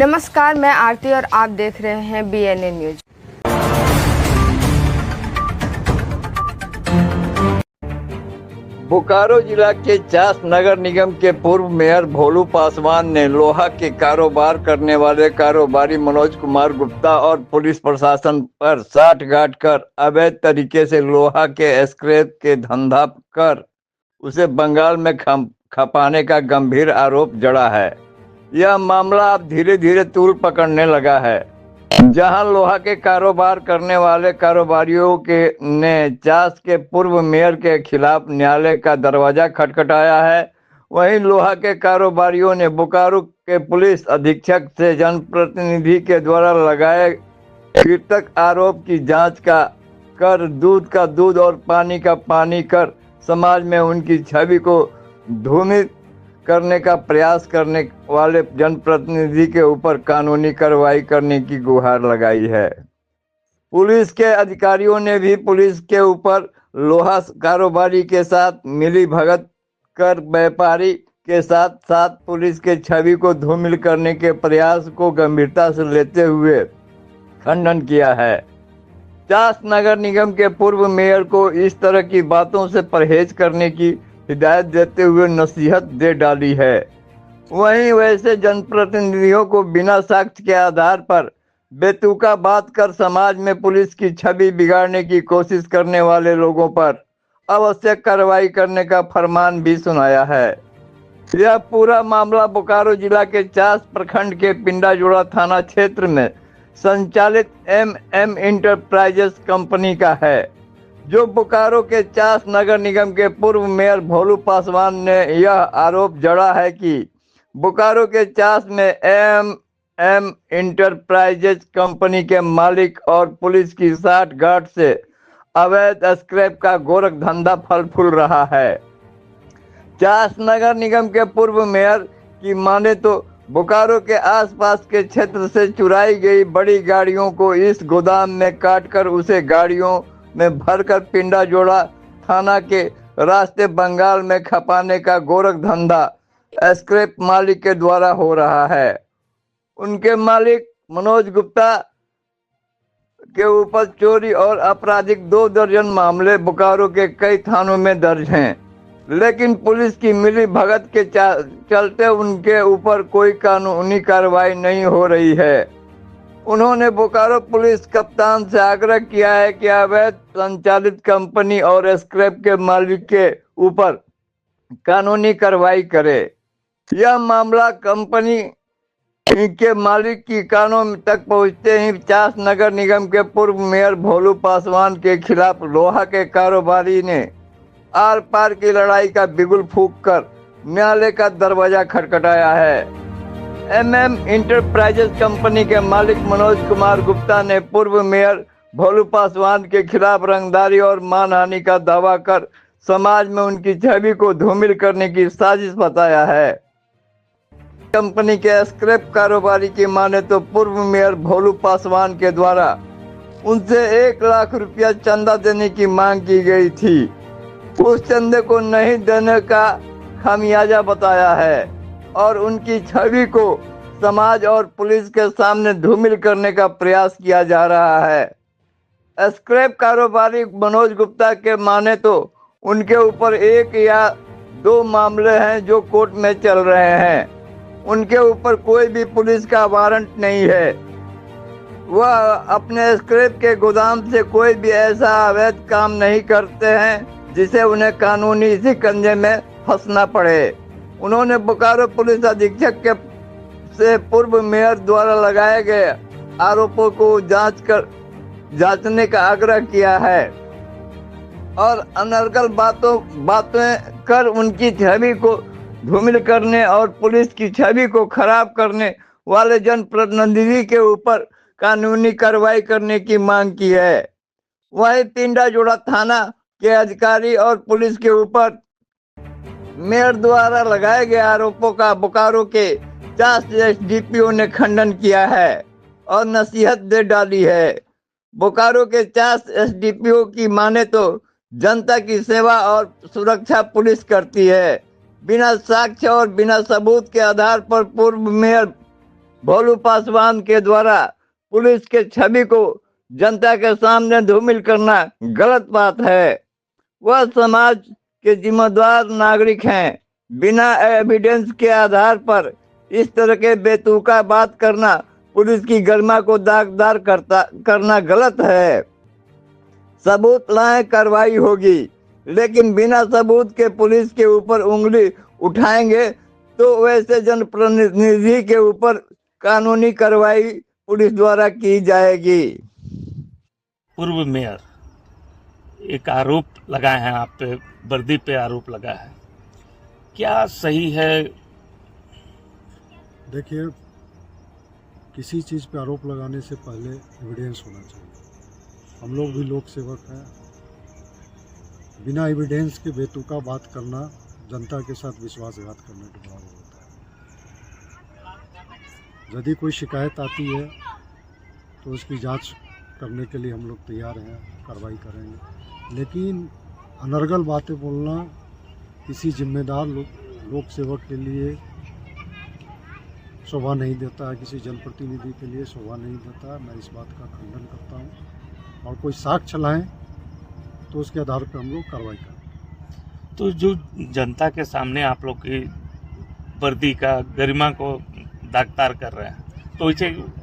नमस्कार, मैं आरती और आप देख रहे हैं BNA न्यूज। बोकारो जिला के चास नगर निगम के पूर्व मेयर भोलू पासवान ने लोहा के कारोबार करने वाले कारोबारी मनोज कुमार गुप्ता और पुलिस प्रशासन पर साठगांठ कर अवैध तरीके से लोहा के स्क्रैप के धंधा कर उसे बंगाल में खपाने का गंभीर आरोप जड़ा है। यह मामला अब धीरे धीरे तूल पकड़ने लगा है। जहां लोहा के कारोबार करने वाले कारोबारियों के ने चास के पूर्व मेयर के खिलाफ न्यायालय का दरवाजा खटखटाया है, वहीं लोहा के कारोबारियों ने बोकारो के पुलिस अधीक्षक से जनप्रतिनिधि के द्वारा लगाए कीर्तक आरोप की जांच कर दूध का दूध और पानी का पानी कर समाज में उनकी छवि को धूमिल करने का प्रयास करने वाले जनप्रतिनिधि के ऊपर कानूनी कार्रवाई करने की गुहार लगाई है। पुलिस के अधिकारियों ने भी पुलिस के ऊपर लोहा कारोबारी के साथ मिली भगत कर व्यापारी के साथ साथ पुलिस के छवि को धूमिल करने के प्रयास को गंभीरता से लेते हुए खंडन किया है। चास नगर निगम के पूर्व मेयर को इस तरह की बातों से परहेज करने की हिदायत देते हुए नसीहत दे डाली है। वहीं वैसे जनप्रतिनिधियों को बिना साक्ष्य के आधार पर बेतुका बात कर समाज में पुलिस की छवि बिगाड़ने की कोशिश करने वाले लोगों पर आवश्यक कार्रवाई करने का फरमान भी सुनाया है। यह पूरा मामला बोकारो जिला के चास प्रखंड के पिंडाजोड़ा थाना क्षेत्र में संचालित MM इंटरप्राइजेस कंपनी का है, जो बोकारो के चास नगर निगम के पूर्व मेयर भोलू पासवान ने यह आरोप जड़ा है कि बोकारो के चास में MM इंटरप्राइजेज कंपनी के मालिक और पुलिस की साठगांठ से अवैध स्क्रैप का गोरख धंधा फल फूल रहा है। चास नगर निगम के पूर्व मेयर की माने तो बोकारो के आसपास के क्षेत्र से चुराई गई बड़ी गाड़ियों को इस गोदाम में काटकर उसे गाड़ियों में भरकर पिंडाजोड़ा थाना के रास्ते बंगाल में खपाने का गोरख धंधा स्क्रैप मालिक के द्वारा हो रहा है। उनके मालिक मनोज गुप्ता के ऊपर चोरी और आपराधिक 2 दर्जन मामले बोकारो के कई थानों में दर्ज हैं, लेकिन पुलिस की मिली भगत के चलते उनके ऊपर कोई कानूनी कार्रवाई नहीं हो रही है। उन्होंने बोकारो पुलिस कप्तान से आग्रह किया है कि अवैध संचालित कंपनी और स्क्रैप के मालिक के ऊपर कानूनी कार्रवाई करे। यह मामला कंपनी के मालिक की कानों तक पहुंचते ही चास नगर निगम के पूर्व मेयर भोलू पासवान के खिलाफ लोहा के कारोबारी ने आर पार की लड़ाई का बिगुल फूंक कर न्यायालय का दरवाजा खटखटाया है। MM इंटरप्राइजेस कंपनी के मालिक मनोज कुमार गुप्ता ने पूर्व मेयर भोलू पासवान के खिलाफ रंगदारी और मानहानि का दावा कर समाज में उनकी छवि को धूमिल करने की साजिश बताया है। कंपनी के स्क्रैप कारोबारी की माने तो पूर्व मेयर भोलू पासवान के द्वारा उनसे 1 लाख रुपया चंदा देने की मांग की गई थी। उस चंदे को नहीं देने का खामियाजा बताया है और उनकी छवि को समाज और पुलिस के सामने धूमिल करने का प्रयास किया जा रहा है। स्क्रैप कारोबारी मनोज गुप्ता के माने तो उनके ऊपर 1 या 2 मामले हैं जो कोर्ट में चल रहे हैं। उनके ऊपर कोई भी पुलिस का वारंट नहीं है। वह अपने स्क्रैप के गोदाम से कोई भी ऐसा अवैध काम नहीं करते हैं जिसे उन्हें कानूनी शिकंजे में फंसना पड़े। उन्होंने बोकारो पुलिस अधीक्षक के से पूर्व मेयर द्वारा लगाए गए आरोपों को जांचने का आग्रह किया है और अनर्गल बातें कर उनकी छवि को धूमिल करने और पुलिस की छवि को खराब करने वाले जनप्रतिनिधि के ऊपर कानूनी कार्रवाई करने की मांग की है। वहीं पिंडाजोड़ा थाना के अधिकारी और पुलिस के ऊपर मेयर द्वारा लगाए गए आरोपों का बोकारो के चास SDPO ने खंडन किया है और नसीहत दे डाली है। बोकारो के चास SDPO की माने तो जनता की सेवा और सुरक्षा पुलिस करती है। बिना साक्ष्य और बिना सबूत के आधार पर पूर्व मेयर भोलू पासवान के द्वारा पुलिस के छवि को जनता के सामने धूमिल करना गलत बात है। वह समाज के जिम्मेदार नागरिक हैं। बिना एविडेंस के आधार पर इस तरह के बेतुका बात करना पुलिस की गरिमा को दागदार करना गलत है। सबूत लाएं, कार्रवाई होगी, लेकिन बिना सबूत के पुलिस के ऊपर उंगली उठाएंगे तो वैसे जनप्रतिनिधि के ऊपर कानूनी कार्रवाई पुलिस द्वारा की जाएगी। पूर्व मेयर एक आरोप लगाए हैं आप पे, वर्दी पे आरोप लगा है, क्या सही है? देखिए, किसी चीज़ पे आरोप लगाने से पहले एविडेंस होना चाहिए। हम लोग भी लोक सेवक हैं। बिना एविडेंस के बेतुका बात करना जनता के साथ विश्वासघात करने के बराबर होता है। यदि कोई शिकायत आती है तो उसकी जांच करने के लिए हम लोग तैयार हैं, कार्रवाई करेंगे, लेकिन अनर्गल बातें बोलना किसी जिम्मेदार लोक सेवक के लिए शोभा नहीं देता है, किसी जनप्रतिनिधि के लिए शोभा नहीं देता। मैं इस बात का खंडन करता हूं, और कोई साक्ष्य लाएं तो उसके आधार पर हम लोग कार्रवाई करें। तो जो जनता के सामने आप लोग की वर्दी का गरिमा को दागदार कर रहे हैं, तो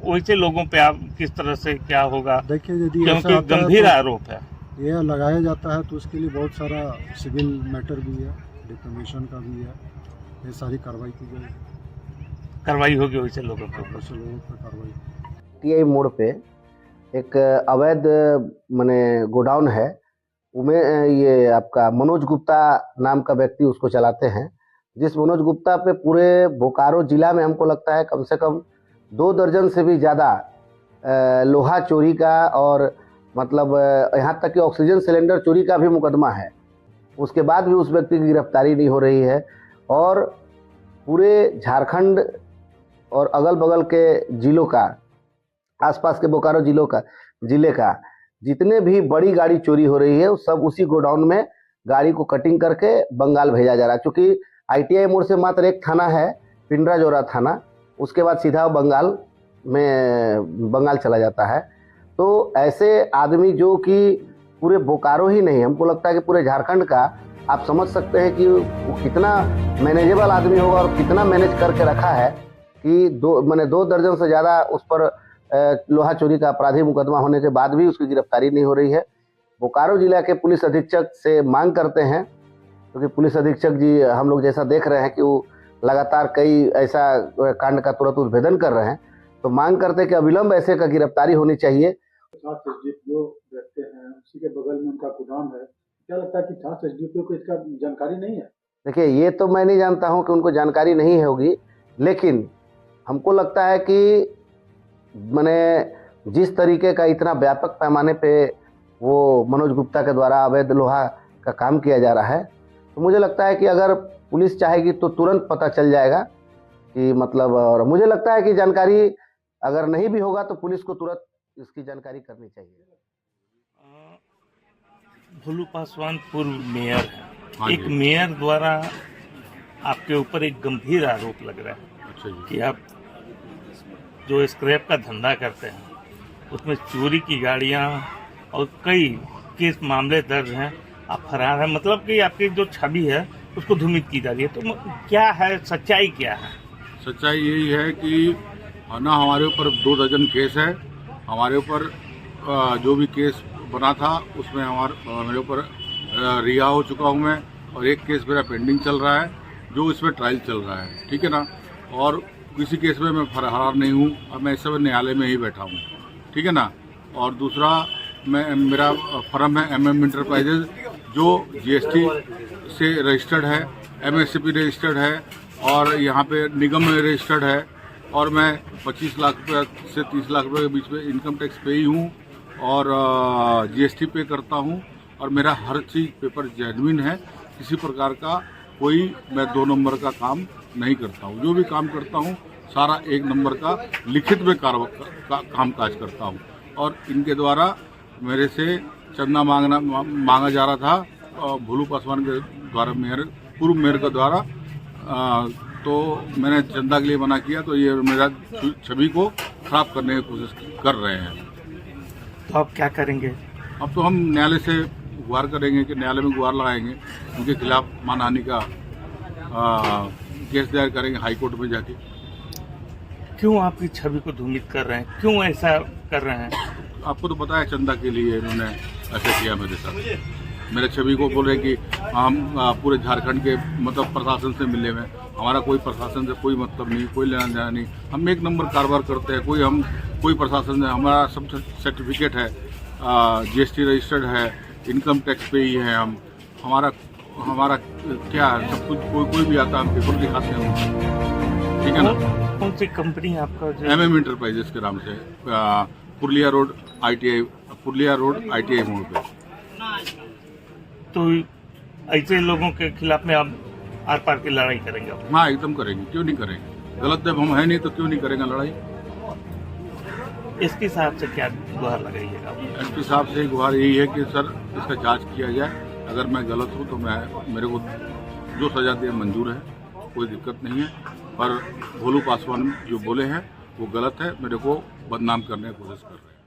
वैसे लोगों पे आप किस तरह से क्या होगा? देखिए, यदि क्योंकि गंभीर आरोप है, यह लगाया जाता है तो उसके लिए बहुत सारा सिविल मैटर भी है, डिफेमेशन का भी है। ये सारी कार्रवाई की जाएगी, कार्रवाई होगी वैसे लोगों के ऊपर। वैसे लोगों पर कार्रवाई। टीआई मोड़ पे एक अवैध माने गोडाउन है, उमें ये आपका मनोज गुप्ता नाम का व्यक्ति उसको चलाते हैं। जिस मनोज गुप्ता पे पूरे बोकारो जिला में हमको लगता है कम से कम 2 दर्जन से भी ज़्यादा लोहा चोरी का और मतलब यहाँ तक कि ऑक्सीजन सिलेंडर चोरी का भी मुकदमा है। उसके बाद भी उस व्यक्ति की गिरफ्तारी नहीं हो रही है। और पूरे झारखंड और अगल बगल के जिलों का, आसपास के बोकारो जिले का जितने भी बड़ी गाड़ी चोरी हो रही है वो सब उसी गोडाउन में गाड़ी को कटिंग करके बंगाल भेजा जा रहा है। क्योंकि आईटीआई मोड़ से मात्र एक थाना है, पिंडराजोरा थाना, उसके बाद सीधा बंगाल चला जाता है। तो ऐसे आदमी जो कि पूरे बोकारो ही नहीं, हमको लगता है कि पूरे झारखंड का, आप समझ सकते हैं कि वो कितना मैनेजेबल आदमी होगा और कितना मैनेज करके रखा है कि 2 दर्जन से ज़्यादा उस पर लोहा चोरी का अपराधी मुकदमा होने के बाद भी उसकी गिरफ्तारी नहीं हो रही है। बोकारो जिला के पुलिस अधीक्षक से मांग करते हैं, क्योंकि पुलिस अधीक्षक जी हम लोग जैसा देख रहे हैं कि वो लगातार कई ऐसा कांड का तुरंत उद्भेदन कर रहे हैं, तो मांग करते हैं कि अविलंब ऐसे का गिरफ्तारी होनी चाहिए। जो रहते हैं उसी के बगल में उनका गोदाम है, क्या लगता है कि छात्र एसडीपीओ को इसका जानकारी नहीं है? देखिए, ये तो मैं नहीं जानता हूं कि उनको जानकारी नहीं होगी, लेकिन हमको लगता है कि जिस तरीके का इतना व्यापक पैमाने पे वो मनोज गुप्ता के द्वारा अवैध लोहा का काम किया जा रहा है, तो मुझे लगता है कि अगर पुलिस चाहेगी तो तुरंत पता चल जाएगा कि मतलब, और मुझे लगता है कि जानकारी अगर नहीं भी होगा तो पुलिस को तुरंत इसकी जानकारी करनी चाहिए। भोलू पासवान पूर्व मेयर है, एक मेयर द्वारा आपके ऊपर एक गंभीर आरोप लग रहा है कि आप जो स्क्रैप का धंधा करते हैं उसमें चोरी की गाड़ियां और कई केस मामले दर्ज हैं, आप फरार हैं, मतलब कि आपकी जो छवि है उसको धूमित की जा रही है। तो क्या है सच्चाई, क्या है? सच्चाई यही है कि ना हमारे ऊपर 2 दर्जन केस है। हमारे ऊपर जो भी केस बना था उसमें मेरे ऊपर रिहा हो चुका हूँ मैं, और एक केस मेरा पेंडिंग चल रहा है जो इसमें ट्रायल चल रहा है, ठीक है ना। और किसी केस में मैं फरार नहीं हूँ, अब मैं इस समय न्यायालय में ही बैठा हूँ, ठीक है ना। और दूसरा, मेरा फर्म है MM इंटरप्राइजेज, जो GST से रजिस्टर्ड है, MSCP रजिस्टर्ड है और यहाँ पे निगम में रजिस्टर्ड है, और मैं 25 लाख रुपये से 30 लाख रुपये के बीच में इनकम टैक्स पे ही हूँ और GST पे करता हूँ, और मेरा हर चीज़ पेपर जेन्युइन है। किसी प्रकार का कोई मैं 2 नंबर का काम नहीं करता हूँ। जो भी काम करता हूँ सारा 1 नंबर का लिखित में काम काज करता हूँ। और इनके द्वारा मेरे से चंदा मांगा जा रहा था, भोलू पासवान के द्वारा, पूर्व मेयर के द्वारा तो मैंने चंदा के लिए मना किया, तो ये मेरा छवि को खराब करने की कोशिश कर रहे हैं। तो आप क्या करेंगे? अब तो हम न्यायालय से गुहार करेंगे कि न्यायालय में गुहार लगाएंगे, उनके खिलाफ मानहानि का केस दायर करेंगे हाई कोर्ट में जाके। क्यों आपकी छवि को धूमित कर रहे हैं? क्यों ऐसा कर रहे हैं? आपको तो पता है चंदा के लिए इन्होंने ऐसा किया मेरे साथ। मेरे छवि को बोल रहे कि हम पूरे झारखंड के मतलब प्रशासन से मिले हुए, हमारा कोई प्रशासन से कोई मतलब नहीं, कोई लेना देना नहीं, हम एक नंबर कारोबार करते हैं, कोई प्रशासन से हमारा सब सर्टिफिकेट है, GST रजिस्टर्ड है, इनकम टैक्स पे ही है हम, हमारा क्या सब कुछ, कोई भी आता है हम पेपर दिखाते हैं, ठीक है ना। कौन सी कंपनी आपका? MM इंटरप्राइजेस के नाम से, पुरलिया रोड ITI मोड़ पे। तो ऐसे लोगों के खिलाफ में आप आर पार की लड़ाई करेंगे? हाँ, एकदम करेंगे, क्यों नहीं करेंगे। गलत जब हम है नहीं तो क्यों नहीं करेंगे लड़ाई। SP साहब से क्या गुहार लगाइएगा? SP साहब से गुहार यही है कि सर इसका जांच किया जाए, अगर मैं गलत हूँ तो मेरे को जो सजा दे मंजूर है, कोई दिक्कत नहीं है, पर भोलू पासवान जो बोले हैं वो गलत है, मेरे को बदनाम करने की कोशिश कर रहे हैं।